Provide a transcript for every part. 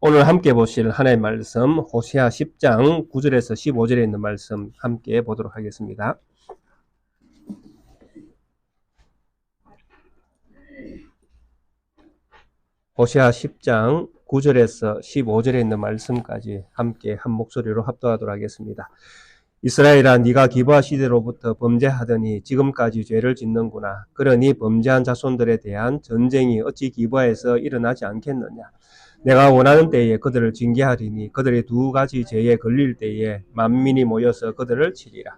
오늘 함께 보실 하나님의 말씀 호세아 10장 9절에서 15절에 있는 말씀 함께 보도록 하겠습니다. 호세아 10장 9절에서 15절에 있는 말씀까지 함께 한 목소리로 합독하도록 하겠습니다. 이스라엘아, 네가 기브아 시대로부터 범죄하더니 지금까지 죄를 짓는구나. 그러니 범죄한 자손들에 대한 전쟁이 어찌 기브아에서 일어나지 않겠느냐. 내가 원하는 때에 그들을 징계하리니 그들이 두 가지 죄에 걸릴 때에 만민이 모여서 그들을 치리라.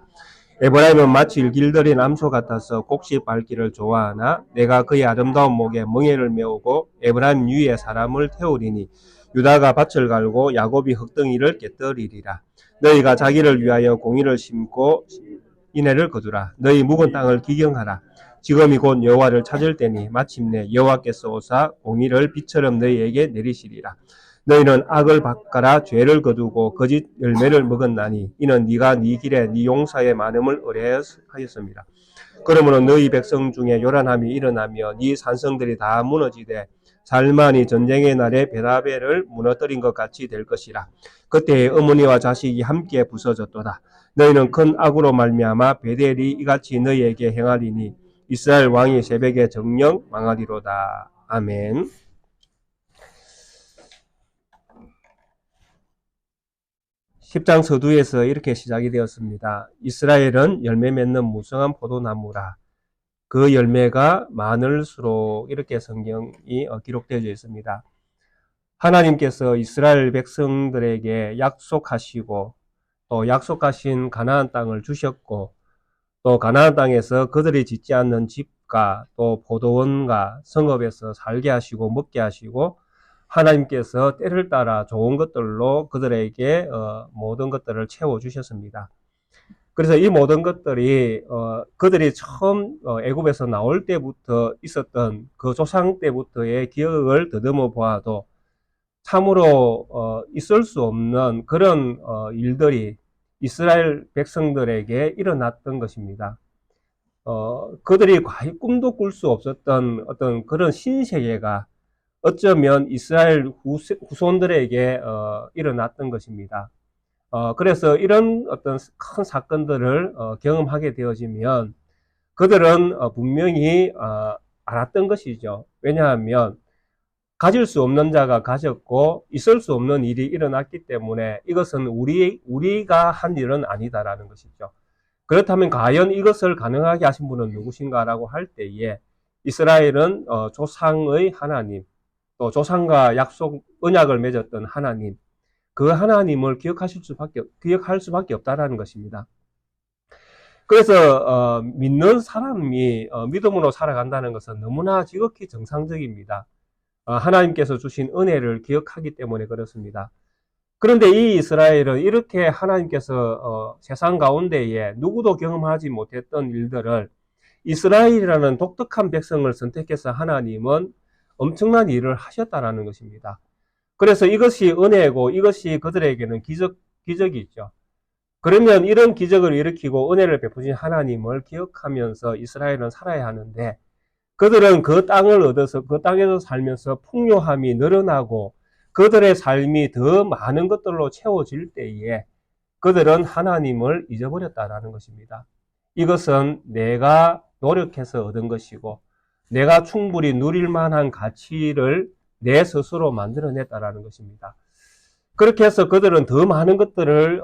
에브라임은 마치 길들인 암소 같아서 곡식 밟기를 좋아하나 내가 그의 아름다운 목에 멍에를 메우고 에브라임 위에 사람을 태우리니 유다가 밭을 갈고 야곱이 흙덩이를 깨뜨리리라. 너희가 자기를 위하여 공의를 심고 인애를 거두라. 너희 묵은 땅을 기경하라. 지금이 곧 여호와를 찾을 때니 마침내 여호와께서 오사 공의를 비처럼 너희에게 내리시리라. 너희는 악을 바꿔라 죄를 거두고 거짓 열매를 먹었나니 이는 네가 네 길에 네 용사의 많음을 의뢰하였습니다. 그러므로 너희 백성 중에 요란함이 일어나며 네 산성들이 다 무너지되 살만이 전쟁의 날에 베라벨을 무너뜨린 것 같이 될 것이라. 그때에 어머니와 자식이 함께 부서졌도다. 너희는 큰 악으로 말미암아 베델이 이같이 너희에게 행하리니 이스라엘 왕이 새벽에 정령 망하리로다. 아멘. 10장 서두에서 이렇게 시작이 되었습니다. 이스라엘은 열매 맺는 무성한 포도나무라. 그 열매가 많을수록 이렇게 성경이 기록되어 있습니다. 하나님께서 이스라엘 백성들에게 약속하시고 또 약속하신 가나안 땅을 주셨고 또 가나안 땅에서 그들이 짓지 않는 집과 또 포도원과 성읍에서 살게 하시고 먹게 하시고 하나님께서 때를 따라 좋은 것들로 그들에게 모든 것들을 채워주셨습니다. 그래서 이 모든 것들이 그들이 처음 애굽에서 나올 때부터 있었던 그 조상 때부터의 기억을 더듬어 보아도 참으로 있을 수 없는 그런 일들이 이스라엘 백성들에게 일어났던 것입니다. 그들이 과히 꿈도 꿀 수 없었던 어떤 그런 신세계가 어쩌면 이스라엘 후손들에게 일어났던 것입니다. 그래서 이런 어떤 큰 사건들을 경험하게 되어지면 그들은 분명히 알았던 것이죠. 왜냐하면 가질 수 없는 자가 가졌고 있을 수 없는 일이 일어났기 때문에 이것은 우리가 한 일은 아니다라는 것이죠. 그렇다면 과연 이것을 가능하게 하신 분은 누구신가라고 할 때에 이스라엘은 조상의 하나님, 또 조상과 약속 언약을 맺었던 하나님, 그 하나님을 기억할 수밖에 없다라는 것입니다. 그래서 믿는 사람이 믿음으로 살아간다는 것은 너무나 지극히 정상적입니다. 하나님께서 주신 은혜를 기억하기 때문에 그렇습니다. 그런데 이 이스라엘은 이렇게 하나님께서 세상 가운데에 누구도 경험하지 못했던 일들을 이스라엘이라는 독특한 백성을 선택해서 하나님은 엄청난 일을 하셨다라는 것입니다. 그래서 이것이 은혜고 이것이 그들에게는 기적이죠. 그러면 이런 기적을 일으키고 은혜를 베푸신 하나님을 기억하면서 이스라엘은 살아야 하는데 그들은 그 땅을 얻어서 그 땅에서 살면서 풍요함이 늘어나고 그들의 삶이 더 많은 것들로 채워질 때에 그들은 하나님을 잊어버렸다라는 것입니다. 이것은 내가 노력해서 얻은 것이고 내가 충분히 누릴 만한 가치를 내 스스로 만들어냈다라는 것입니다. 그렇게 해서 그들은 더 많은 것들을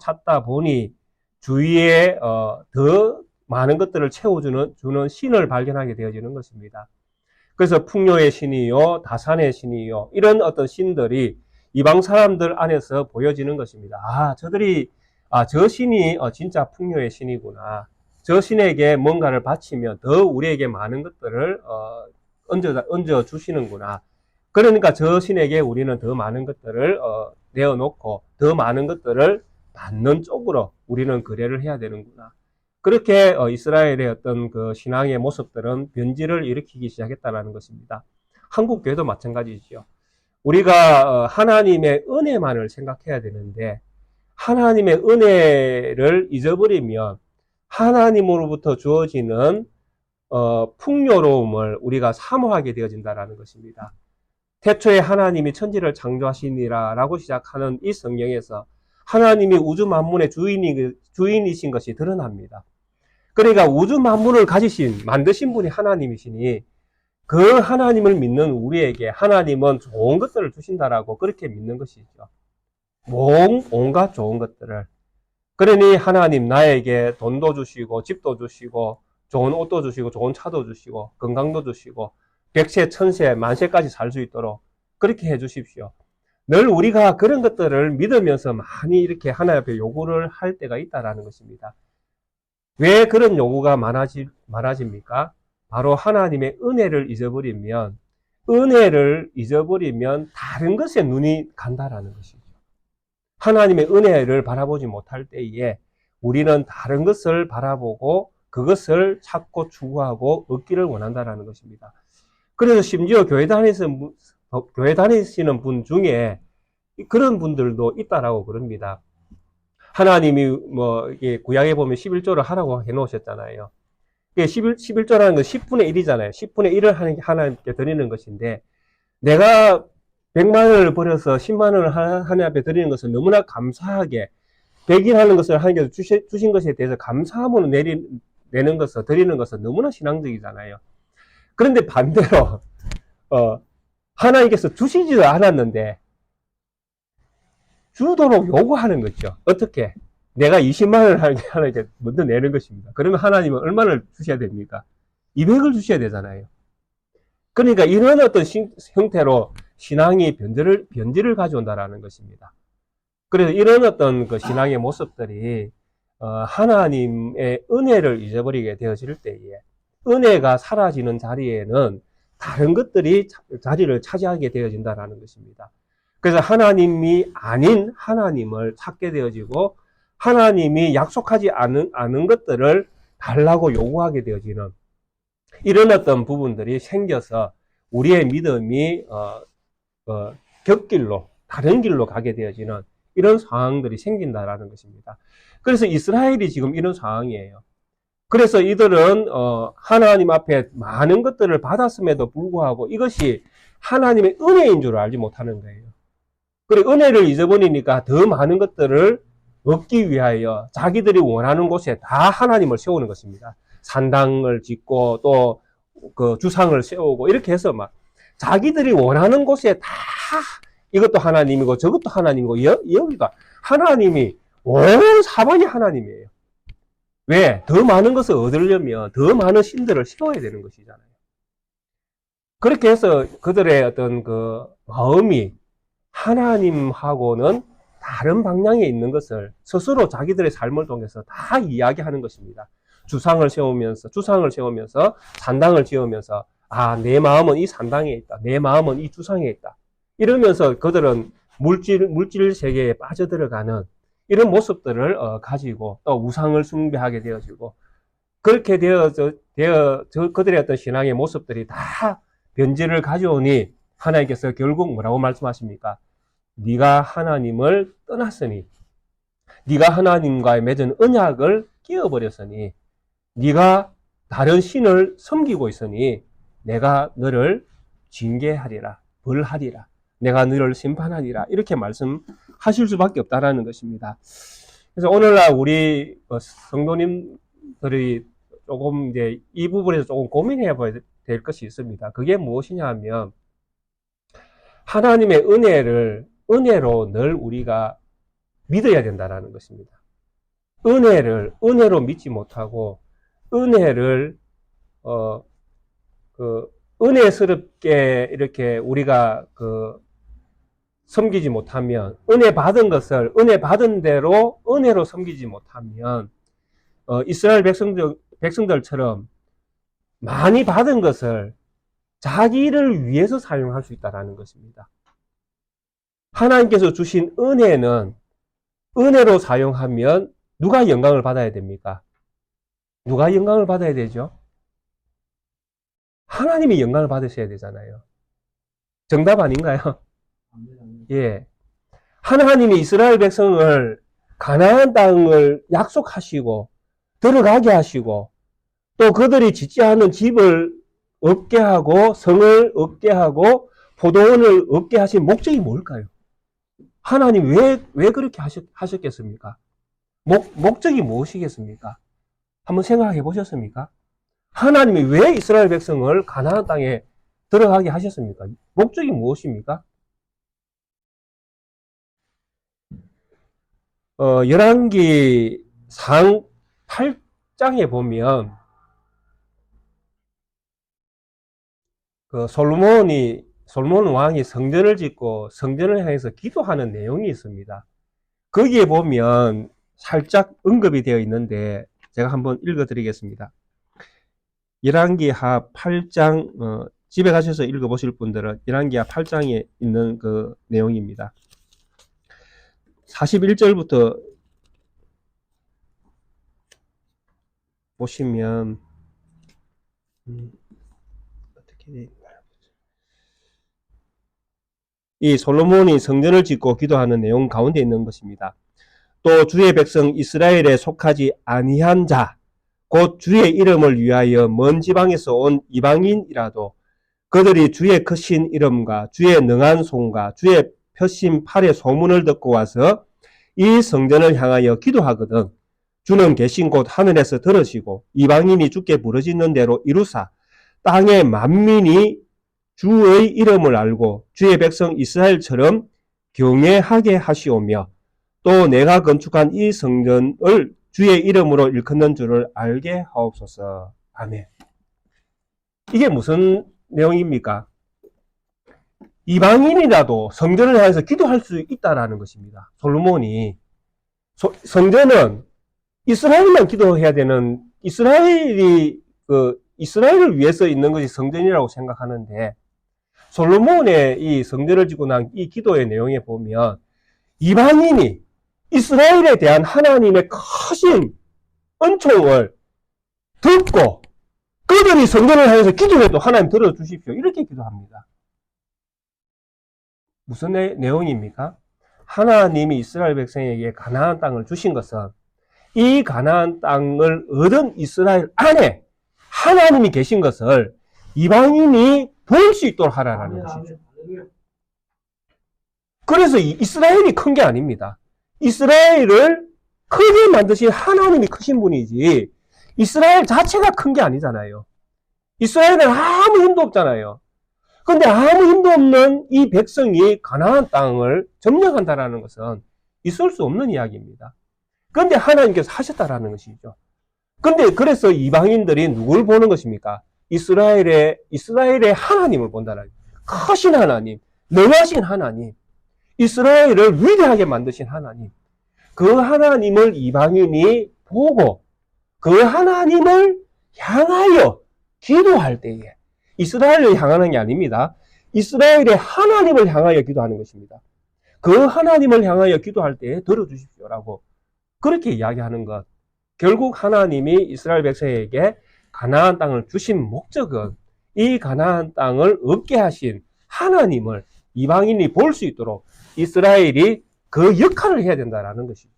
찾다 보니 주위에 더 많은 것들을 채워주는 신을 발견하게 되어지는 것입니다. 그래서 풍요의 신이요, 다산의 신이요, 이런 어떤 신들이 이방 사람들 안에서 보여지는 것입니다. 저 신이 진짜 풍요의 신이구나. 저 신에게 뭔가를 바치면 더 우리에게 많은 것들을 얹어 주시는구나. 그러니까 저 신에게 우리는 더 많은 것들을 내어놓고 더 많은 것들을 받는 쪽으로 우리는 거래를 해야 되는구나. 그렇게 이스라엘의 어떤 그 신앙의 모습들은 변질을 일으키기 시작했다는 것입니다. 한국 교회도 마찬가지죠. 우리가 하나님의 은혜만을 생각해야 되는데 하나님의 은혜를 잊어버리면 하나님으로부터 주어지는 풍요로움을 우리가 사모하게 되어진다는 것입니다. 태초에 하나님이 천지를 창조하시니라 라고 시작하는 이 성경에서 하나님이 우주 만물의 주인이신 것이 드러납니다. 그러니까 우주 만물을 만드신 분이 하나님이시니 그 하나님을 믿는 우리에게 하나님은 좋은 것들을 주신다라고 그렇게 믿는 것이죠. 온갖 좋은 것들을. 그러니 하나님 나에게 돈도 주시고 집도 주시고 좋은 옷도 주시고 좋은 차도 주시고 건강도 주시고 백세, 천세, 만세까지 살 수 있도록 그렇게 해 주십시오. 늘 우리가 그런 것들을 믿으면서 많이 이렇게 하나님 앞에 요구를 할 때가 있다라는 것입니다. 왜 그런 요구가 많아집니까? 바로 하나님의 은혜를 잊어버리면 다른 것에 눈이 간다라는 것이죠. 하나님의 은혜를 바라보지 못할 때에 우리는 다른 것을 바라보고 그것을 찾고 추구하고 얻기를 원한다라는 것입니다. 그래서 심지어 교회 다니시는 분 중에 그런 분들도 있다라고 그럽니다. 하나님이 구약에 보면 11조를 하라고 해놓으셨잖아요. 11조라는 건 10분의 1이잖아요. 10분의 1을 하나님께 드리는 것인데 내가 100만 원을 벌여서 10만 원을 하나님 앞에 드리는 것은 너무나 감사하게 100일 하는 것을 하나님께서 주신 것에 대해서 감사함으로 내는 것을 드리는 것은 너무나 신앙적이잖아요. 그런데 반대로 하나님께서 주시지도 않았는데 주도록 요구하는 거죠. 어떻게? 내가 20만 원을 하나님께 먼저 내는 것입니다. 그러면 하나님은 얼마를 주셔야 됩니까? 200을 주셔야 되잖아요. 그러니까 이런 어떤 형태로 신앙이 변질을 가져온다라는 것입니다. 그래서 이런 어떤 그 신앙의 모습들이 하나님의 은혜를 잊어버리게 되어질 때에 은혜가 사라지는 자리에는 다른 것들이 자리를 차지하게 되어진다라는 것입니다. 그래서 하나님이 아닌 하나님을 찾게 되어지고 하나님이 약속하지 않은 것들을 달라고 요구하게 되어지는 이런 어떤 부분들이 생겨서 우리의 믿음이 곁길로 다른 길로 가게 되어지는 이런 상황들이 생긴다라는 것입니다. 그래서 이스라엘이 지금 이런 상황이에요. 그래서 이들은 하나님 앞에 많은 것들을 받았음에도 불구하고 이것이 하나님의 은혜인 줄 알지 못하는 거예요. 그리고 은혜를 잊어버리니까 더 많은 것들을 얻기 위하여 자기들이 원하는 곳에 다 하나님을 세우는 것입니다. 산당을 짓고 또 그 주상을 세우고 이렇게 해서 막 자기들이 원하는 곳에 다 이것도 하나님이고 저것도 하나님이고 여기가 하나님이 온 사방이 하나님이에요. 왜? 더 많은 것을 얻으려면 더 많은 신들을 세워야 되는 것이잖아요. 그렇게 해서 그들의 어떤 그 마음이 하나님하고는 다른 방향에 있는 것을 스스로 자기들의 삶을 통해서 다 이야기하는 것입니다. 주상을 세우면서 산당을 지으면서 내 마음은 이 산당에 있다. 내 마음은 이 주상에 있다. 이러면서 그들은 물질 세계에 빠져들어가는 이런 모습들을 가지고 또 우상을 숭배하게 되어지고 그렇게 그들의 어떤 신앙의 모습들이 다 변질을 가져오니 하나님께서 결국 뭐라고 말씀하십니까? 네가 하나님을 떠났으니 네가 하나님과의 맺은 언약을 깨어버렸으니 네가 다른 신을 섬기고 있으니 내가 너를 징계하리라, 벌하리라, 내가 너를 심판하리라 이렇게 말씀하실 수밖에 없다라는 것입니다. 그래서 오늘날 우리 성도님들이 조금 이제 이 부분에서 조금 고민해 봐야 될 것이 있습니다. 그게 무엇이냐 하면 하나님의 은혜로 늘 우리가 믿어야 된다는 것입니다. 은혜로 믿지 못하고, 은혜를, 은혜스럽게 이렇게 우리가 섬기지 못하면, 은혜 받은 대로 은혜로 섬기지 못하면, 이스라엘 백성들처럼 많이 받은 것을 자기를 위해서 사용할 수 있다는 것입니다. 하나님께서 주신 은혜는 은혜로 사용하면 누가 영광을 받아야 됩니까? 누가 영광을 받아야 되죠? 하나님이 영광을 받으셔야 되잖아요. 정답 아닌가요? 예. 하나님이 이스라엘 백성을 가나안 땅을 약속하시고 들어가게 하시고 또 그들이 짓지 않은 집을 얻게 하고 성을 얻게 하고 포도원을 얻게 하신 목적이 뭘까요? 하나님 왜 그렇게 하셨겠습니까? 목적이 무엇이겠습니까? 한번 생각해 보셨습니까? 하나님이 왜 이스라엘 백성을 가나안 땅에 들어가게 하셨습니까? 목적이 무엇입니까? 열왕기 상 8장에 보면 솔로몬 왕이 성전을 짓고 성전을 향해서 기도하는 내용이 있습니다. 거기에 보면 살짝 언급이 되어 있는데 제가 한번 읽어드리겠습니다. 열왕기하 8장 집에 가셔서 읽어보실 분들은 열왕기하 8장에 있는 그 내용입니다. 41절부터 보시면 어떻게 되어 있나요? 이 솔로몬이 성전을 짓고 기도하는 내용 가운데 있는 것입니다. 또 주의 백성 이스라엘에 속하지 아니한 자, 곧 주의 이름을 위하여 먼 지방에서 온 이방인이라도 그들이 주의 크신 이름과 주의 능한 손과 주의 펴신 팔의 소문을 듣고 와서 이 성전을 향하여 기도하거든 주는 계신 곳 하늘에서 들으시고 이방인이 주께 부르짖는 대로 이루사 땅의 만민이 주의 이름을 알고 주의 백성 이스라엘처럼 경외하게 하시오며 또 내가 건축한 이 성전을 주의 이름으로 일컫는 줄을 알게 하옵소서. 아멘. 이게 무슨 내용입니까? 이방인이라도 성전을 향해서 기도할 수 있다라는 것입니다. 솔로몬이 성전은 이스라엘만 기도해야 되는 이스라엘을 위해서 있는 것이 성전이라고 생각하는데 솔로몬의 이 성전을 짓고 난 이 기도의 내용에 보면 이방인이 이스라엘에 대한 하나님의 크신 은총을 듣고 그들이 성전을 향해서 기도해도 하나님 들어주십시오. 이렇게 기도합니다. 무슨 내용입니까? 하나님이 이스라엘 백성에게 가나안 땅을 주신 것은 이 가나안 땅을 얻은 이스라엘 안에 하나님이 계신 것을 이방인이 볼 수 있도록 하라는 것이죠. 그래서 이스라엘이 큰 게 아닙니다. 이스라엘을 크게 만드신 하나님이 크신 분이지 이스라엘 자체가 큰 게 아니잖아요. 이스라엘은 아무 힘도 없잖아요. 근데 아무 힘도 없는 이 백성이 가나안 땅을 점령한다라는 것은 있을 수 없는 이야기입니다. 그런데 하나님께서 하셨다라는 것이죠. 근데 그래서 이방인들이 누굴 보는 것입니까? 이스라엘의 하나님을 본다라는 거예요. 크신 하나님, 능하신 하나님, 이스라엘을 위대하게 만드신 하나님. 그 하나님을 이방인이 보고 그 하나님을 향하여 기도할 때에 이스라엘을 향하는 게 아닙니다. 이스라엘의 하나님을 향하여 기도하는 것입니다. 그 하나님을 향하여 기도할 때에 들어주십시오라고 그렇게 이야기하는 것. 결국 하나님이 이스라엘 백성에게 가나안 땅을 주신 목적은 이 가나안 땅을 얻게 하신 하나님을 이방인이 볼 수 있도록 이스라엘이 그 역할을 해야 된다는 것이죠.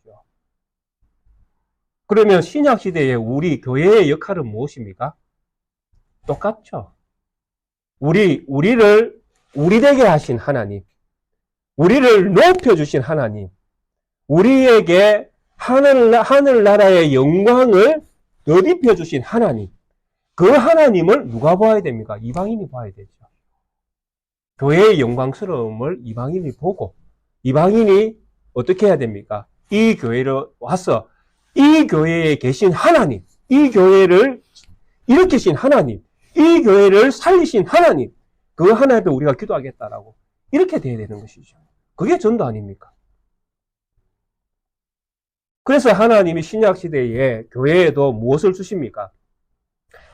그러면 신약시대에 우리 교회의 역할은 무엇입니까? 똑같죠. 우리를 되게 하신 하나님, 우리를 높여주신 하나님, 우리에게 하늘나라의 영광을 덧입혀 주신 하나님, 그 하나님을 누가 봐야 됩니까? 이방인이 봐야 되죠. 교회의 영광스러움을 이방인이 보고 이방인이 어떻게 해야 됩니까? 이 교회로 와서 이 교회에 계신 하나님, 이 교회를 일으키신 하나님, 이 교회를 살리신 하나님, 그 하나님 앞에 우리가 기도하겠다라고 이렇게 돼야 되는 것이죠. 그게 전도 아닙니까? 그래서 하나님이 신약시대에 교회에도 무엇을 주십니까?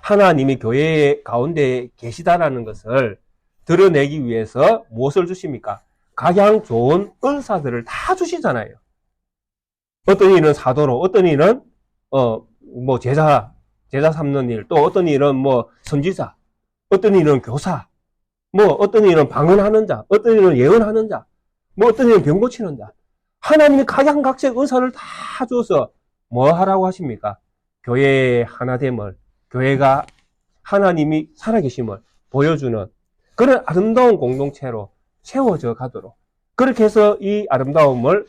하나님이 교회 가운데 계시다라는 것을 드러내기 위해서 무엇을 주십니까? 각양 좋은 은사들을 다 주시잖아요. 어떤 이는 사도로, 어떤 이는 제자 삼는 일, 또 어떤 이는 선지자, 어떤 이는 교사, 어떤 이는 방언하는 자, 어떤 이는 예언하는 자, 어떤 이는 병 고치는 자. 하나님이 각양각색 은사를 다 줘서 뭐 하라고 하십니까? 교회의 하나됨을, 교회가 하나님이 살아계심을 보여주는 그런 아름다운 공동체로 세워져 가도록 그렇게 해서 이 아름다움을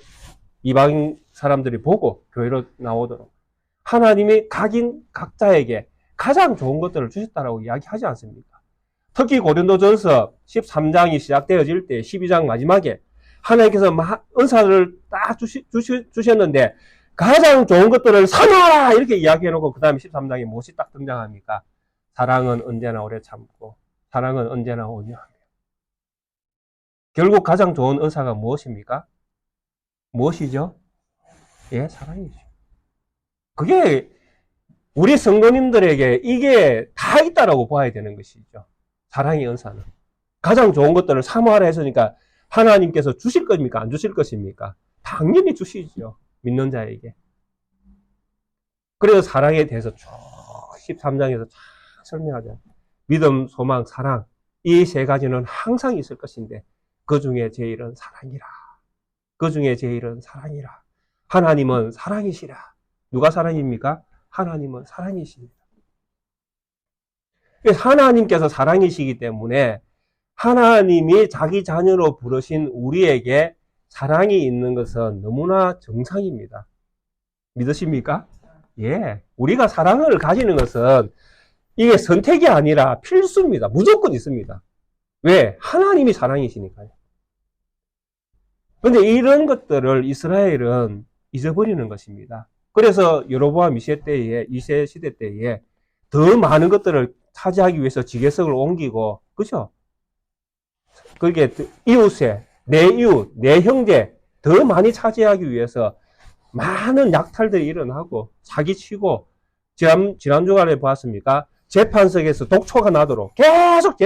이방 사람들이 보고 교회로 나오도록 하나님이 각자에게 가장 좋은 것들을 주셨다라고 이야기하지 않습니까? 특히 고린도전서 13장이 시작되어질 때 12장 마지막에 하나님께서 은사를 딱 주셨는데 가장 좋은 것들을 사모하라 이렇게 이야기해놓고 그 다음에 13장에 무엇이 딱 등장합니까? 사랑은 언제나 오래 참고 사랑은 언제나 온유하며. 결국 가장 좋은 은사가 무엇입니까? 무엇이죠? 예, 사랑이죠. 그게 우리 성도님들에게 이게 다 있다라고 봐야 되는 것이죠. 사랑의 은사는. 가장 좋은 것들을 사모하라 했으니까 하나님께서 주실 겁니까? 안 주실 것입니까? 당연히 주시죠. 믿는 자에게. 그래서 사랑에 대해서 쭉 13장에서 쫙 설명하죠. 믿음, 소망, 사랑. 이 세 가지는 항상 있을 것인데 그 중에 제일은 사랑이라. 그 중에 제일은 사랑이라. 하나님은 사랑이시라. 누가 사랑입니까? 하나님은 사랑이십니다. 하나님께서 사랑이시기 때문에 하나님이 자기 자녀로 부르신 우리에게 사랑이 있는 것은 너무나 정상입니다. 믿으십니까? 예. 우리가 사랑을 가지는 것은 이게 선택이 아니라 필수입니다. 무조건 있습니다. 왜? 하나님이 사랑이시니까요. 근데 이런 것들을 이스라엘은 잊어버리는 것입니다. 그래서 여로보암 2세 시대 때에 더 많은 것들을 차지하기 위해서 지계석을 옮기고, 그죠? 그게 이웃에, 내 이웃, 내 형제 더 많이 차지하기 위해서 많은 약탈들이 일어나고, 사기치고, 지난 주간에 보았습니까? 재판석에서 독초가 나도록 계속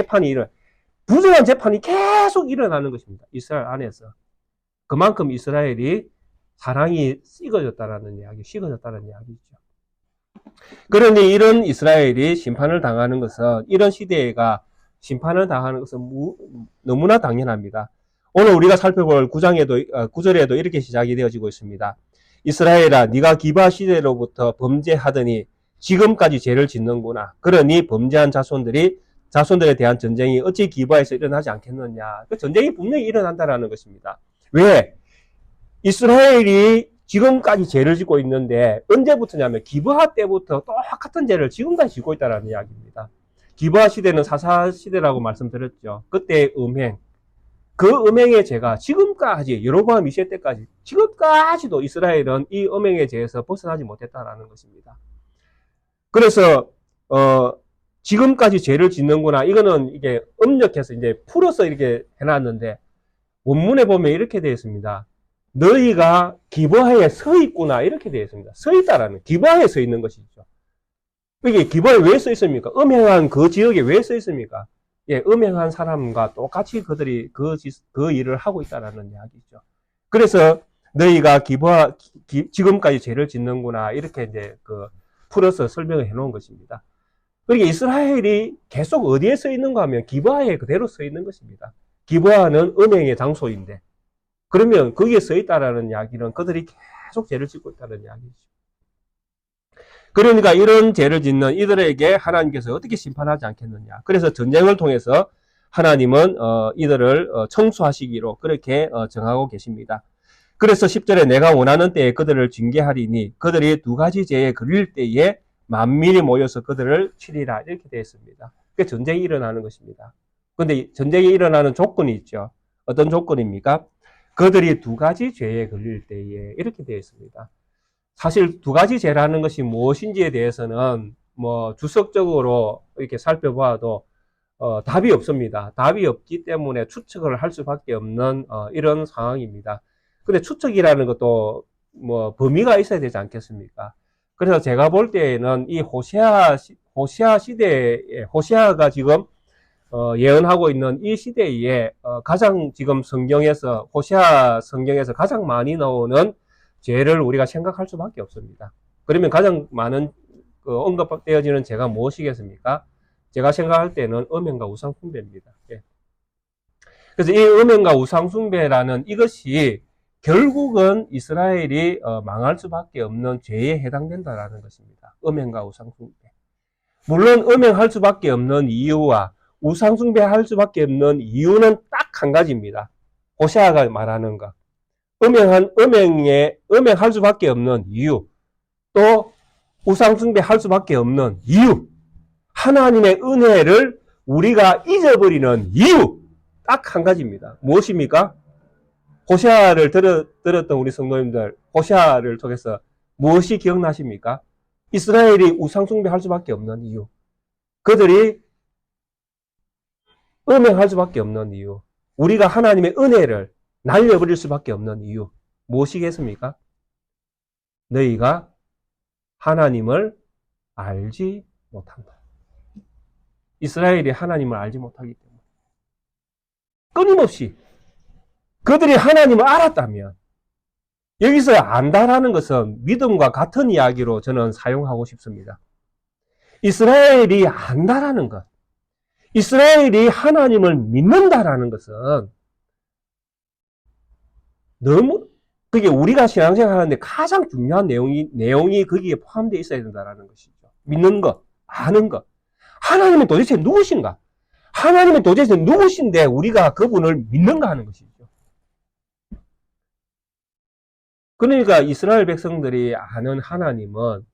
부정한 재판이 계속 일어나는 것입니다. 이스라엘 안에서. 그만큼 이스라엘이 사랑이 식어졌다는 이야기죠. 그러니 이런 이스라엘이 심판을 당하는 것은, 이런 시대가 심판을 당하는 것은 너무나 당연합니다. 오늘 우리가 살펴볼 9절에도 이렇게 시작이 되어지고 있습니다. 이스라엘아, 네가 기브아 시대로부터 범죄하더니 지금까지 죄를 짓는구나. 그러니 범죄한 자손들에 대한 전쟁이 어찌 기브아에서 일어나지 않겠느냐. 그 전쟁이 분명히 일어난다라는 것입니다. 왜? 이스라엘이 지금까지 죄를 짓고 있는데 언제부터냐면 기브아 때부터 똑같은 죄를 지금까지 짓고 있다는 이야기입니다. 기브아 시대는 사사 시대라고 말씀드렸죠. 그때의 음행, 그 음행의 죄가 지금까지 여로보암 2세 때까지 지금까지도 이스라엘은 이 음행의 죄에서 벗어나지 못했다는 것입니다. 그래서 지금까지 죄를 짓는구나. 이거는 이게 음력해서 이제 풀어서 이렇게 해놨는데 원문에 보면 이렇게 되어 있습니다. 너희가 기브아에 서 있구나 이렇게 되어 있습니다. 서 있다라는 기브아에 서 있는 것이죠. 이게 기브아에 왜 서 있습니까? 음행한 그 지역에 왜 서 있습니까? 예, 음행한 사람과 똑같이 그들이 그 일을 하고 있다라는 이야기죠. 그래서 너희가 지금까지 죄를 짓는구나 이렇게 이제 풀어서 설명을 해놓은 것입니다. 그러니까 이스라엘이 계속 어디에 서 있는가 하면 기브아에 그대로 서 있는 것입니다. 기브아는 음행의 장소인데 그러면 거기에 서 있다라는 이야기는 그들이 계속 죄를 짓고 있다는 이야기죠. 그러니까 이런 죄를 짓는 이들에게 하나님께서 어떻게 심판하지 않겠느냐. 그래서 전쟁을 통해서 하나님은 이들을 청소하시기로 그렇게 정하고 계십니다. 그래서 10절에 내가 원하는 때에 그들을 징계하리니 그들이 두 가지 죄에 걸릴 때에 만민이 모여서 그들을 치리라 이렇게 되어 있습니다. 그게 전쟁이 일어나는 것입니다. 그런데 전쟁이 일어나는 조건이 있죠. 어떤 조건입니까? 그들이 두 가지 죄에 걸릴 때에 이렇게 되어 있습니다. 사실 두 가지 죄라는 것이 무엇인지에 대해서는 주석적으로 이렇게 살펴봐도 답이 없습니다. 답이 없기 때문에 추측을 할 수밖에 없는 이런 상황입니다. 근데 추측이라는 것도 범위가 있어야 되지 않겠습니까? 그래서 제가 볼 때에는 이 호세아 시대에 호세아가 지금 예언하고 있는 이 시대에 가장 지금 호세아 성경에서 가장 많이 나오는 죄를 우리가 생각할 수밖에 없습니다. 그러면 가장 많은 언급되어지는 죄가 무엇이겠습니까? 제가 생각할 때는 음행과 우상숭배입니다. 예. 그래서 이 음행과 우상숭배라는 이것이 결국은 이스라엘이 망할 수밖에 없는 죄에 해당된다라는 것입니다. 음행과 우상숭배. 물론 음행할 수밖에 없는 이유와 우상숭배할 수밖에 없는 이유는 딱 한 가지입니다. 호세아가 말하는 것. 음행할 수밖에 없는 이유. 또 우상숭배할 수밖에 없는 이유. 하나님의 은혜를 우리가 잊어버리는 이유. 딱 한 가지입니다. 무엇입니까? 호세아를 들었던 우리 성도님들, 호세아를 통해서 무엇이 기억나십니까? 이스라엘이 우상숭배할 수밖에 없는 이유. 그들이 음행할 수밖에 없는 이유. 우리가 하나님의 은혜를 날려버릴 수밖에 없는 이유. 무엇이겠습니까? 너희가 하나님을 알지 못한다. 이스라엘이 하나님을 알지 못하기 때문에. 끊임없이 그들이 하나님을 알았다면, 여기서 안다라는 것은 믿음과 같은 이야기로 저는 사용하고 싶습니다. 이스라엘이 안다라는 것, 이스라엘이 하나님을 믿는다라는 것은 너무, 그게 우리가 신앙생활 하는데 가장 중요한 내용이 거기에 포함되어 있어야 된다는 것이죠. 믿는 것, 아는 것. 하나님은 도대체 누구신가? 하나님은 도대체 누구신데 우리가 그분을 믿는가 하는 것이죠. 그러니까 이스라엘 백성들이 아는 하나님은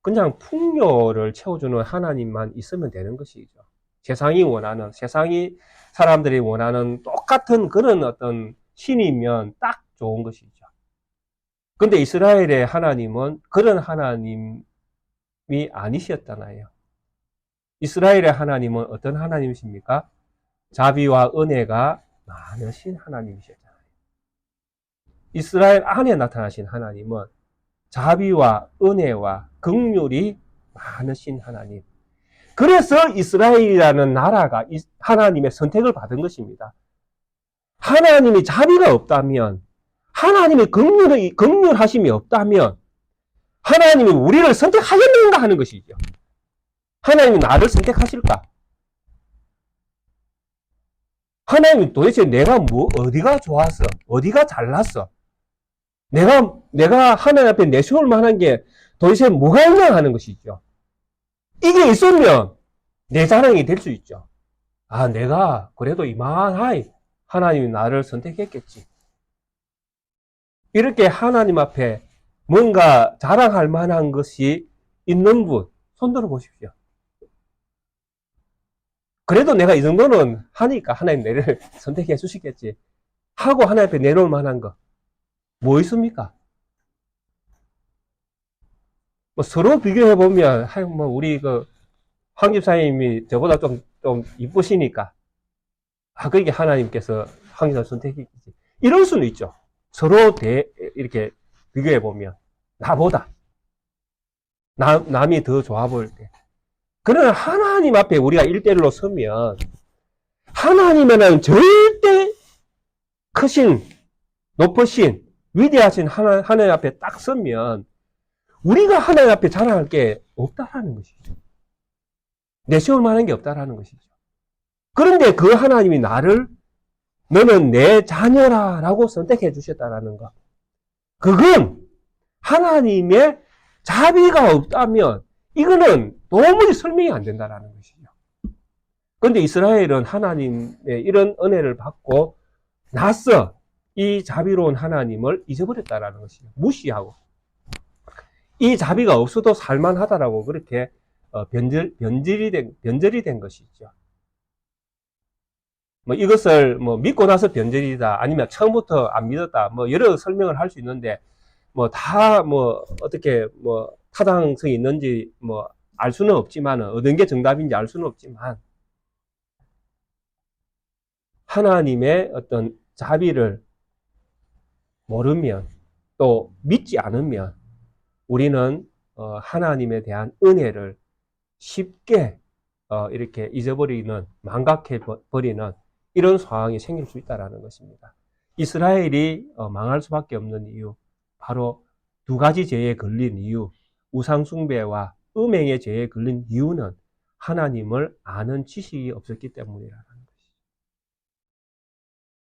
그냥 풍요를 채워주는 하나님만 있으면 되는 것이죠. 세상이 사람들이 원하는 똑같은 그런 어떤 신이면 딱 좋은 것이죠. 근데 이스라엘의 하나님은 그런 하나님이 아니셨잖아요. 이스라엘의 하나님은 어떤 하나님이십니까? 자비와 은혜가 많으신 하나님이셨잖아요. 이스라엘 안에 나타나신 하나님은 자비와 은혜와 긍휼이 많으신 하나님. 그래서 이스라엘이라는 나라가 하나님의 선택을 받은 것입니다. 하나님이 자비가 없다면, 하나님의 긍휼하심이 없다면 하나님이 우리를 선택하셨는가 하는 것이죠. 하나님이 나를 선택하실까? 하나님이 도대체 내가 어디가 좋아서, 어디가 잘났어? 내가 하나님 앞에 내세울 만한 게 도대체 뭐가 있냐 하는 것이죠. 이게 있으면 내 자랑이 될 수 있죠. 아, 내가 그래도 이만하이 하나님이 나를 선택했겠지. 이렇게 하나님 앞에 뭔가 자랑할 만한 것이 있는 분, 손들어 보십시오. 그래도 내가 이 정도는 하니까 하나님 내를 선택해 주시겠지 하고 하나님 앞에 내놓을 만한 거 뭐 있습니까? 뭐 서로 비교해 보면 뭐 우리 황 집사님이 저보다 좀 이쁘시니까 그게 하나님께서 황 집사 선택했지. 이럴 수는 있죠. 서로 이렇게 비교해 보면 나보다 남이 더 좋아 보일 때. 그러나 하나님 앞에 우리가 1대1로 서면 하나님에는 절대 크신, 높으신, 위대하신 하나님 앞에 딱 서면 우리가 하나님 앞에 자랑할 게 없다라는 것이죠. 내세울 만한 게 없다라는 것이죠. 그런데 그 하나님이 너는 내 자녀라 라고 선택해 주셨다라는 것. 그건 하나님의 자비가 없다면 이거는 도무지 설명이 안 된다라는 것이죠. 그런데 이스라엘은 하나님의 이런 은혜를 받고 나서 이 자비로운 하나님을 잊어버렸다라는 것이죠. 무시하고. 이 자비가 없어도 살만하다라고 그렇게 변절이 된 것이죠. 뭐 이것을 믿고 나서 변절이다, 아니면 처음부터 안 믿었다, 여러 설명을 할 수 있는데, 어떻게 타당성이 있는지 알 수는 없지만, 어떤 게 정답인지 알 수는 없지만, 하나님의 어떤 자비를 모르면, 또 믿지 않으면, 우리는 하나님에 대한 은혜를 쉽게 이렇게 잊어버리는, 망각해버리는 이런 상황이 생길 수 있다는 것입니다. 이스라엘이 망할 수밖에 없는 이유, 바로 두 가지 죄에 걸린 이유, 우상숭배와 음행의 죄에 걸린 이유는 하나님을 아는 지식이 없었기 때문이라는 것이죠.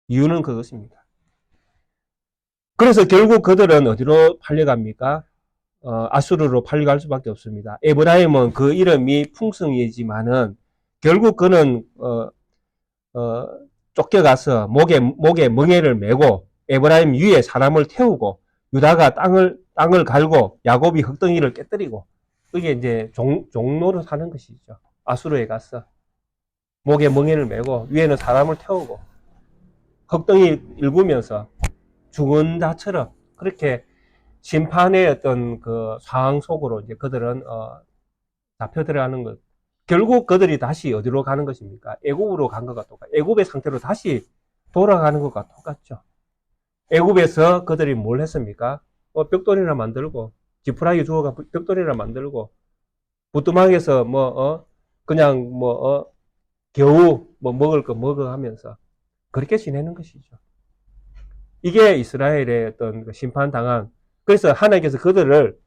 이유는 그것입니다. 그래서 결국 그들은 어디로 팔려갑니까? 아수르로 팔려갈 수밖에 없습니다. 에브라임은 그 이름이 풍성이지만은 결국 그는 쫓겨가서 목에 멍에를 메고 에브라임 위에 사람을 태우고 유다가 땅을 갈고 야곱이 흙덩이를 깨뜨리고 그게 이제 종로를 하는 것이죠. 아수르에 가서 목에 멍에를 메고 위에는 사람을 태우고 흙덩이 일구면서 죽은 자처럼 그렇게 심판의 어떤 그 상황 속으로 이제 그들은 잡혀 들어가는 것. 결국 그들이 다시 어디로 가는 것입니까? 애굽으로 간 것과 똑같아요. 애굽의 상태로 다시 돌아가는 것과 똑같죠. 애굽에서 그들이 뭘 했습니까? 벽돌이나 만들고 지푸라기 주워가 벽돌이나 만들고 부뚜막에서 그냥 겨우 먹을 거 먹어 하면서 그렇게 지내는 것이죠. 이게 이스라엘의 어떤 심판당한, 그래서 하나님께서 그들을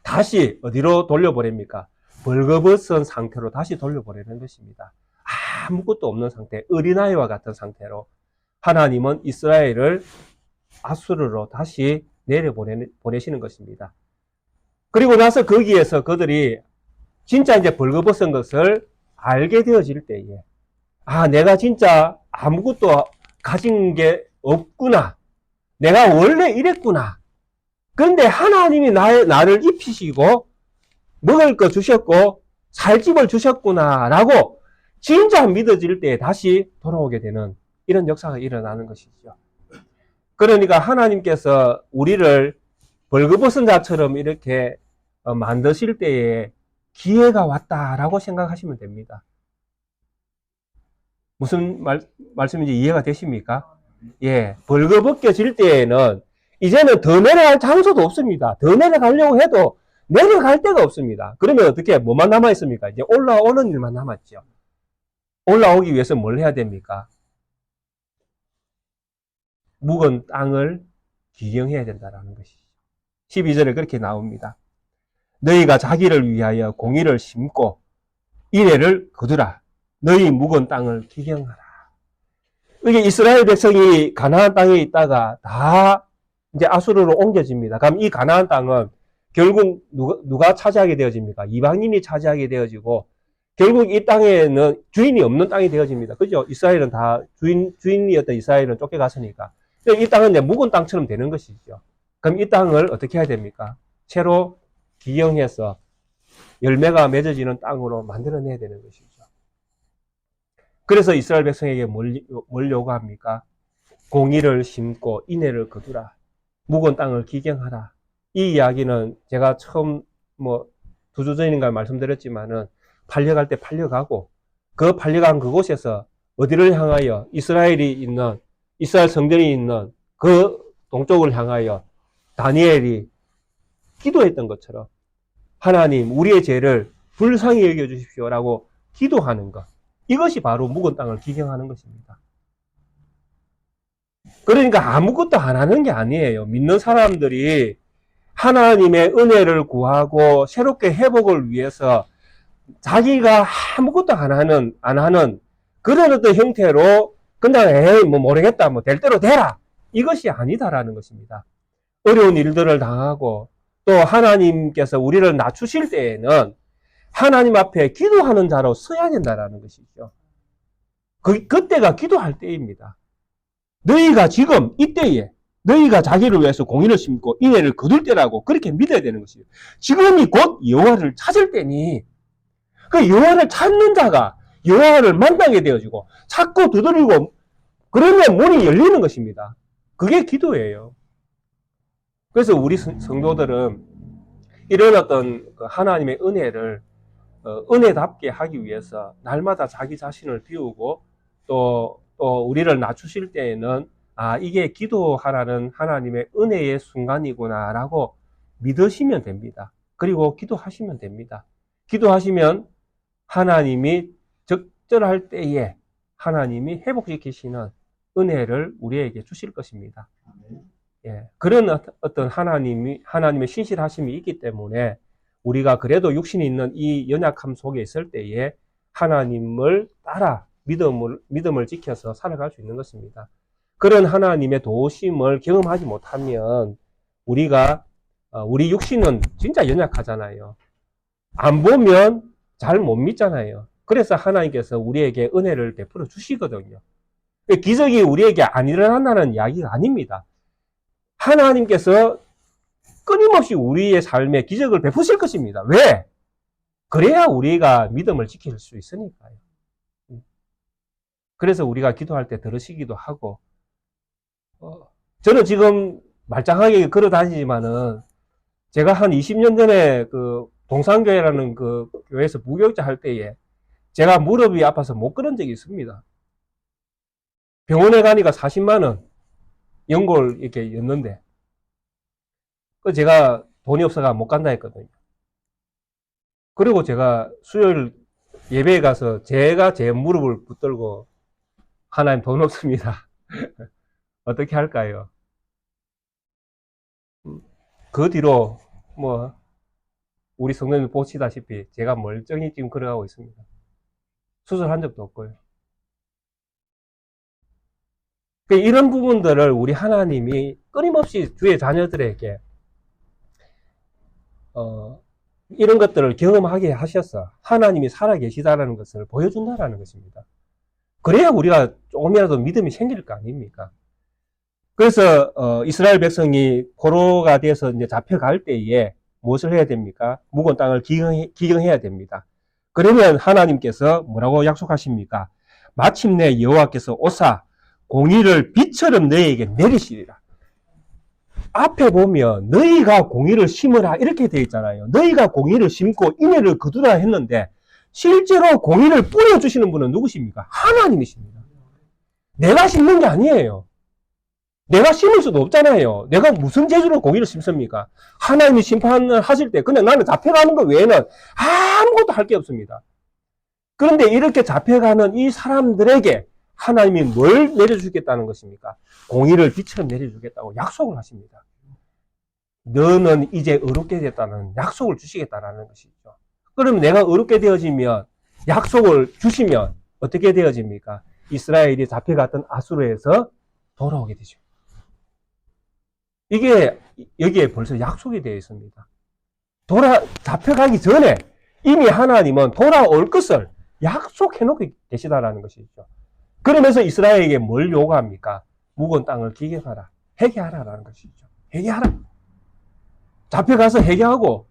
다시 어디로 돌려보냅니까? 벌거벗은 상태로 다시 돌려보내는 것입니다. 아무것도 없는 상태, 어린아이와 같은 상태로 하나님은 이스라엘을 아수르로 다시 보내시는 것입니다. 그리고 나서 거기에서 그들이 진짜 이제 벌거벗은 것을 알게 되어질 때에, 내가 진짜 아무것도 가진 게 없구나. 내가 원래 이랬구나. 그런데 하나님이 나를 입히시고 먹을 거 주셨고 살 집을 주셨구나 라고 진짜 믿어질 때 다시 돌아오게 되는 이런 역사가 일어나는 것이죠. 그러니까 하나님께서 우리를 벌거벗은 자처럼 이렇게 만드실 때에 기회가 왔다라고 생각하시면 됩니다. 무슨 말씀인지 이해가 되십니까? 예, 벌거벗겨질 때에는 이제는 더 내려갈 장소도 없습니다. 더 내려가려고 해도 내려갈 데가 없습니다. 그러면 어떻게, 뭐만 남아있습니까? 이제 올라오는 일만 남았죠. 올라오기 위해서 뭘 해야 됩니까? 묵은 땅을 기경해야 된다는 것이죠. 12절에 그렇게 나옵니다. 너희가 자기를 위하여 공의를 심고 이레를 거두라. 너희 묵은 땅을 기경하라. 이게 이스라엘 백성이 가나안 땅에 있다가 다 이제 아수르로 옮겨집니다. 그럼 이 가나안 땅은 결국 누가 차지하게 되어집니까? 이방인이 차지하게 되어지고 결국 이 땅에는 주인이 없는 땅이 되어집니다. 그죠? 이스라엘은 다 주인이었던 이스라엘은 쫓겨갔으니까. 이 땅은 이제 묵은 땅처럼 되는 것이죠. 그럼 이 땅을 어떻게 해야 됩니까? 채로 기경해서 열매가 맺어지는 땅으로 만들어내야 되는 것이죠. 그래서 이스라엘 백성에게 뭘 요구합니까? 공의를 심고 인애를 거두라. 묵은 땅을 기경하라. 이 이야기는 제가 처음 두 주 전인가 말씀드렸지만은 팔려갈 때 팔려가고 그 팔려간 그곳에서 어디를 향하여 이스라엘 성전이 있는 그 동쪽을 향하여 다니엘이 기도했던 것처럼 하나님 우리의 죄를 불쌍히 여겨주십시오라고 기도하는 것. 이것이 바로 묵은 땅을 기경하는 것입니다. 그러니까 아무것도 안 하는 게 아니에요. 믿는 사람들이 하나님의 은혜를 구하고 새롭게 회복을 위해서 자기가 아무것도 안 하는 그런 어떤 형태로 그냥 모르겠다 될 대로 되라 이것이 아니다라는 것입니다. 어려운 일들을 당하고 또 하나님께서 우리를 낮추실 때에는 하나님 앞에 기도하는 자로 서야 된다라는 것이죠. 그때가 기도할 때입니다. 너희가 지금 이때에 너희가 자기를 위해서 공의를 심고 인애를 거둘 때라고 그렇게 믿어야 되는 것이에요. 지금이 곧 여호와를 찾을 때니 그 여호와를 찾는 자가 여호와를 만나게 되어지고 찾고 두드리고 그러면 문이 열리는 것입니다. 그게 기도예요. 그래서 우리 성도들은 이런 어떤 하나님의 은혜를 은혜답게 하기 위해서 날마다 자기 자신을 비우고 또 우리를 낮추실 때에는 이게 기도하라는 하나님의 은혜의 순간이구나 라고 믿으시면 됩니다. 그리고 기도하시면 됩니다. 기도하시면 하나님이 적절할 때에 하나님이 회복시키시는 은혜를 우리에게 주실 것입니다. 예, 그런 어떤 하나님의 신실하심이 있기 때문에 우리가 그래도 육신이 있는 이 연약함 속에 있을 때에 하나님을 따라 믿음을 지켜서 살아갈 수 있는 것입니다. 그런 하나님의 도우심을 경험하지 못하면 우리 육신은 진짜 연약하잖아요. 안 보면 잘 못 믿잖아요. 그래서 하나님께서 우리에게 은혜를 베풀어 주시거든요. 기적이 우리에게 안 일어난다는 이야기가 아닙니다. 하나님께서 끊임없이 우리의 삶에 기적을 베푸실 것입니다. 왜? 그래야 우리가 믿음을 지킬 수 있으니까요. 그래서 우리가 기도할 때 들으시기도 하고, 저는 지금 말짱하게 걸어 다니지만은, 제가 한 20년 전에 그 동산교회라는 그 교회에서 무교육자 할 때에 제가 무릎이 아파서 못 걸은 적이 있습니다. 병원에 가니까 40만원 연골 이렇게 였는데, 그 제가 돈이 없어가 못 간다 했거든요. 그리고 제가 수요일 예배에 가서 제가 제 무릎을 붙들고, 하나님 돈 없습니다. 어떻게 할까요? 그 뒤로 뭐 우리 성도님 보시다시피 제가 멀쩡히 지금 걸어가고 있습니다. 수술한 적도 없고요. 이런 부분들을 우리 하나님이 끊임없이 주의 자녀들에게 이런 것들을 경험하게 하셔서 하나님이 살아계시다라는 것을 보여준다라는 것입니다. 그래야 우리가 조금이라도 믿음이 생길 거 아닙니까? 그래서 이스라엘 백성이 포로가 돼서 이제 잡혀갈 때에 무엇을 해야 됩니까? 묵은 땅을 기경해야 됩니다. 그러면 하나님께서 뭐라고 약속하십니까? 마침내 여호와께서 오사 공의를 비처럼 너희에게 내리시리라. 앞에 보면 너희가 공의를 심으라 이렇게 되어 있잖아요. 너희가 공의를 심고 인애를 거두라 했는데 실제로 공의를 뿌려주시는 분은 누구십니까? 하나님이십니다. 내가 심는 게 아니에요. 내가 심을 수도 없잖아요. 내가 무슨 재주로 공의를 심습니까? 하나님이 심판을 하실 때 그냥 나는 잡혀가는 것 외에는 아무것도 할 게 없습니다. 그런데 이렇게 잡혀가는 이 사람들에게 하나님이 뭘 내려주겠다는 것입니까? 공의를 빛처럼 내려주겠다고 약속을 하십니다. 너는 이제 의롭게 됐다는 약속을 주시겠다는 것이죠. 그러면 내가 의롭게 되어지면 약속을 주시면 어떻게 되어집니까? 이스라엘이 잡혀갔던 아수르에서 돌아오게 되죠. 이게 여기에 벌써 약속이 되어 있습니다. 잡혀가기 전에 이미 하나님은 돌아올 것을 약속해놓고 계시다라는 것이죠. 그러면서 이스라엘에게 뭘 요구합니까? 묵은 땅을 기경하라. 회개하라라는 것이죠. 회개하라. 잡혀가서 회개하고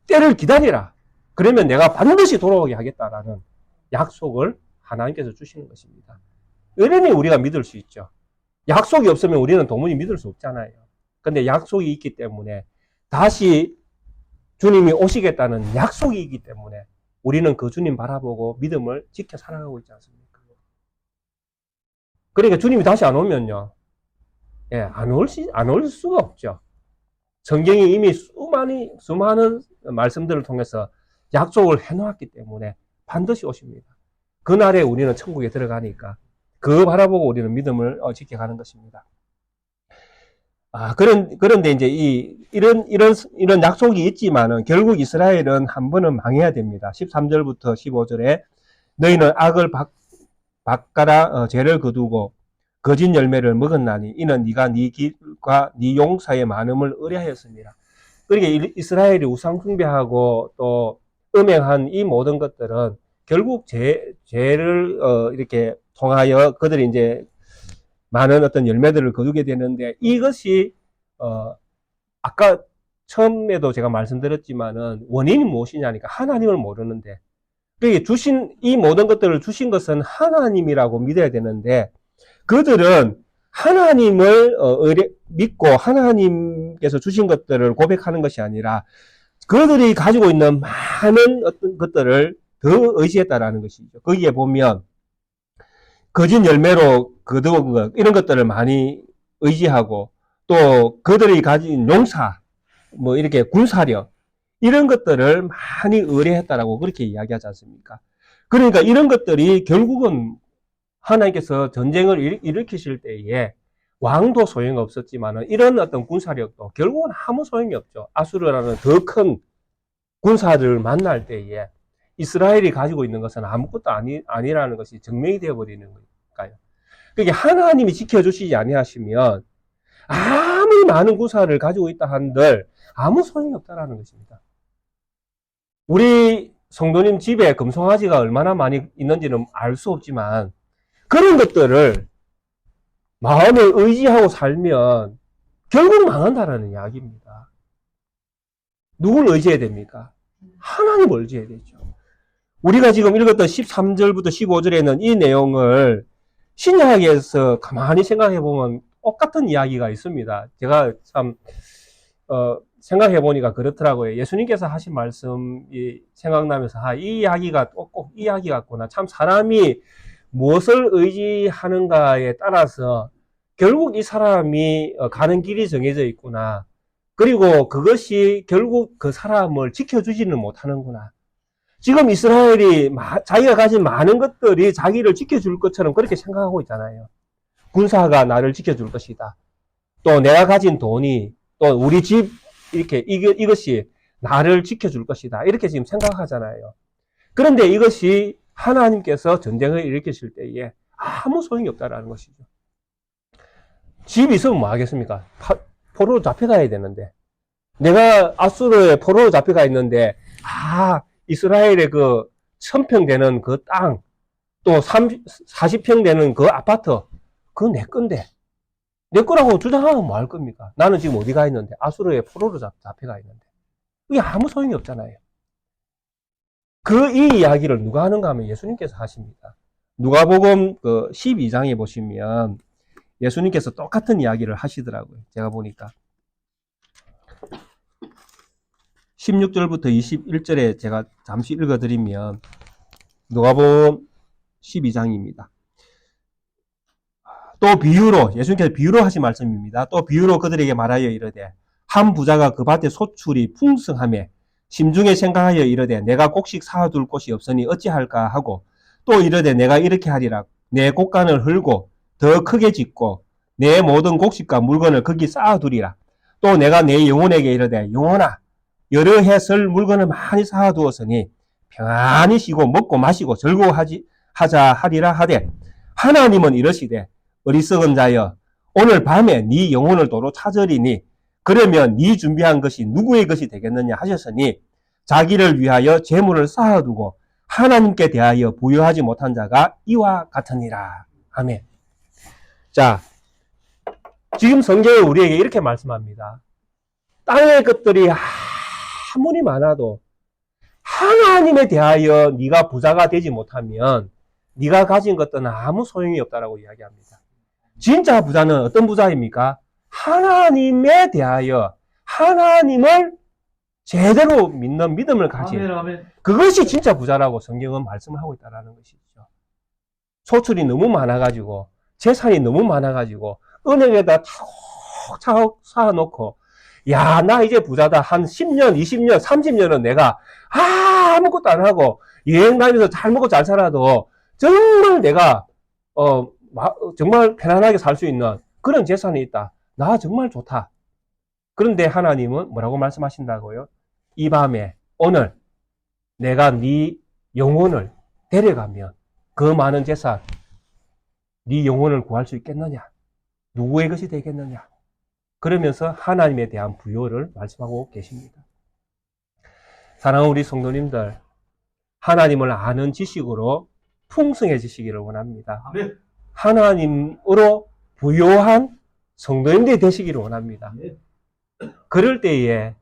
때를 기다리라. 그러면 내가 반드시 돌아오게 하겠다라는 약속을 하나님께서 주시는 것입니다. 이러니 우리가 믿을 수 있죠. 약속이 없으면 우리는 도무지 믿을 수 없잖아요. 근데 약속이 있기 때문에 다시 주님이 오시겠다는 약속이 있기 때문에 우리는 그 주님 바라보고 믿음을 지켜 살아가고 있지 않습니까? 그러니까 주님이 다시 안 오면요. 예, 안 올 수가 없죠. 성경이 이미 수많은 말씀들을 통해서 약속을 해놓았기 때문에 반드시 오십니다. 그날에 우리는 천국에 들어가니까 그거 바라보고 우리는 믿음을 지켜가는 것입니다. 그런데 이제 이런 약속이 있지만은 결국 이스라엘은 한 번은 망해야 됩니다. 13절부터 15절에 너희는 악을 바꿔라 죄를 거두고 거짓 열매를 먹었나니 이는 네가 네 길과 네 용사의 많음을 의뢰하였습니다. 그러니까 이스라엘이 우상 숭배하고 또 음행한 이 모든 것들은 결국 죄를 이렇게 통하여 그들이 이제 많은 어떤 열매들을 거두게 되는데 이것이 아까 처음에도 제가 말씀드렸지만은 원인이 무엇이냐니까 하나님을 모르는데 그게 주신 이 모든 것들을 주신 것은 하나님이라고 믿어야 되는데 그들은 하나님을 믿고 하나님께서 주신 것들을 고백하는 것이 아니라 그들이 가지고 있는 많은 어떤 것들을 더 의지했다라는 것이죠. 거기에 보면 거짓 열매로 거두은 것 이런 것들을 많이 의지하고 또 그들이 가진 용사 뭐 이렇게 군사력 이런 것들을 많이 의뢰했다라고 그렇게 이야기하지 않습니까? 그러니까 이런 것들이 결국은 하나님께서 전쟁을 일으키실 때에 왕도 소용없었지만 이런 어떤 군사력도 결국은 아무 소용이 없죠. 아수르라는 더 큰 군사를 만날 때에 이스라엘이 가지고 있는 것은 아무것도 아니라는 것이 증명이 되어버리는 거니까요. 그러니까 하나님이 지켜주시지 아니하시면 아무리 많은 군사를 가지고 있다 한들 아무 소용이 없다라는 것입니다. 우리 성도님 집에 금송아지가 얼마나 많이 있는지는 알 수 없지만 그런 것들을 마음에 의지하고 살면 결국 망한다라는 이야기입니다. 누굴 의지해야 됩니까? 하나님을 의지해야 되죠. 우리가 지금 읽었던 13절부터 15절에는 이 내용을 신약에서 가만히 생각해 보면 똑같은 이야기가 있습니다. 제가 참 생각해 보니까 그렇더라고요. 예수님께서 하신 말씀이 생각나면서 이 이야기가 꼭 이 이야기 같구나. 참 사람이 무엇을 의지하는가에 따라서 결국 이 사람이 가는 길이 정해져 있구나. 그리고 그것이 결국 그 사람을 지켜주지는 못하는구나. 지금 이스라엘이 자기가 가진 많은 것들이 자기를 지켜줄 것처럼 그렇게 생각하고 있잖아요. 군사가 나를 지켜줄 것이다. 또 내가 가진 돈이, 또 우리 집, 이렇게, 이것이 나를 지켜줄 것이다. 이렇게 지금 생각하잖아요. 그런데 이것이 하나님께서 전쟁을 일으키실 때에 아무 소용이 없다라는 것이죠. 집이 있으면 뭐 하겠습니까? 포로로 잡혀가야 되는데. 내가 아수르에 포로로 잡혀가 있는데, 이스라엘의 그 1000평 되는 그 땅, 또 40평 되는 그 아파트, 그건 내 건데. 내 거라고 주장하면 뭐 할 겁니까? 나는 지금 어디 가 있는데, 아수르에 포로로 잡혀가 있는데. 그게 아무 소용이 없잖아요. 이 이야기를 누가 하는가 하면 예수님께서 하십니다. 누가복음 12장에 보시면 예수님께서 똑같은 이야기를 하시더라고요. 제가 보니까. 16절부터 21절에 제가 잠시 읽어드리면 누가복음 12장입니다. 또 비유로, 예수님께서 비유로 하신 말씀입니다. 또 비유로 그들에게 말하여 이르되 한 부자가 그 밭에 소출이 풍성하며 심중에 생각하여 이르되 내가 곡식 사둘 곳이 없으니 어찌할까 하고 또 이르되 내가 이렇게 하리라. 내 곡간을 헐고 더 크게 짓고 내 모든 곡식과 물건을 거기 쌓아두리라. 또 내가 내 영혼에게 이르되 영혼아 여러 해 쓸 물건을 많이 쌓아두었으니 평안히 쉬고 먹고 마시고 즐거워하자 하리라 하되 하나님은 이러시되 어리석은 자여 오늘 밤에 네 영혼을 도로 찾으리니 그러면 네 준비한 것이 누구의 것이 되겠느냐 하셨으니 자기를 위하여 재물을 쌓아두고 하나님께 대하여 부여하지 못한 자가 이와 같으니라. 아멘. 자, 지금 성경에 우리에게 이렇게 말씀합니다. 땅의 것들이 아무리 많아도 하나님에 대하여 네가 부자가 되지 못하면 네가 가진 것들은 아무 소용이 없다라고 이야기합니다. 진짜 부자는 어떤 부자입니까? 하나님에 대하여 하나님을 제대로 믿는 믿음을 가진 아멘. 그것이 진짜 부자라고 성경은 말씀을 하고 있다는 것이죠. 소출이 너무 많아가지고 재산이 너무 많아가지고 은행에다 차곡차곡 쌓아놓고 야, 나 이제 부자다. 한 10년, 20년, 30년은 내가 아무것도 안 하고 여행 다니면서 잘 먹고 잘 살아도 정말 내가 정말 편안하게 살 수 있는 그런 재산이 있다. 나 정말 좋다. 그런데 하나님은 뭐라고 말씀하신다고요? 이 밤에 오늘 내가 네 영혼을 데려가면 그 많은 재산, 네 영혼을 구할 수 있겠느냐? 누구의 것이 되겠느냐? 그러면서 하나님에 대한 부여를 말씀하고 계십니다. 사랑하는 우리 성도님들, 하나님을 아는 지식으로 풍성해지시기를 원합니다. 아멘. 하나님으로 부요한 성도님들이 되시기를 원합니다. 아멘. 그럴 때에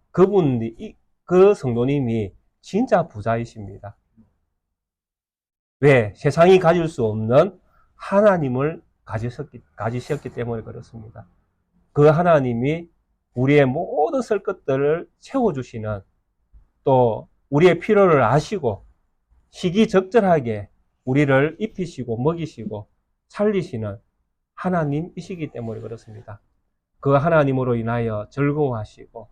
그 성도님이 진짜 부자이십니다. 왜? 세상이 가질 수 없는 하나님을 가지셨기 때문에 그렇습니다. 그 하나님이 우리의 모든 쓸 것들을 채워주시는 또 우리의 필요를 아시고 시기적절하게 우리를 입히시고 먹이시고 살리시는 하나님이시기 때문에 그렇습니다. 그 하나님으로 인하여 즐거워하시고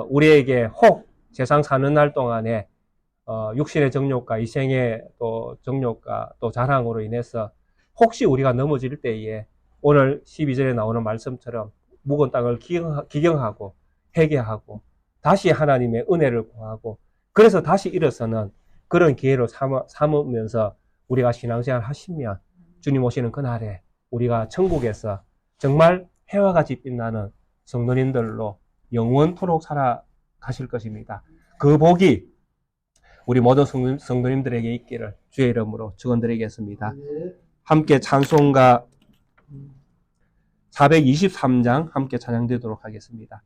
우리에게 혹 세상 사는 날 동안에 육신의 정욕과 이생의 또 정욕과 또 자랑으로 인해서 혹시 우리가 넘어질 때에 오늘 12절에 나오는 말씀처럼 묵은 땅을 기경하고 회개하고 다시 하나님의 은혜를 구하고 그래서 다시 일어서는 그런 기회로 삼으면서 우리가 신앙생활 하시면 주님 오시는 그날에 우리가 천국에서 정말 해와 같이 빛나는 성도님들로 영원토록 살아가실 것입니다. 그 복이 우리 모든 성도님들에게 있기를 주의 이름으로 축원드리겠습니다. 네. 함께 찬송가 423장 함께 찬양드리도록 하겠습니다.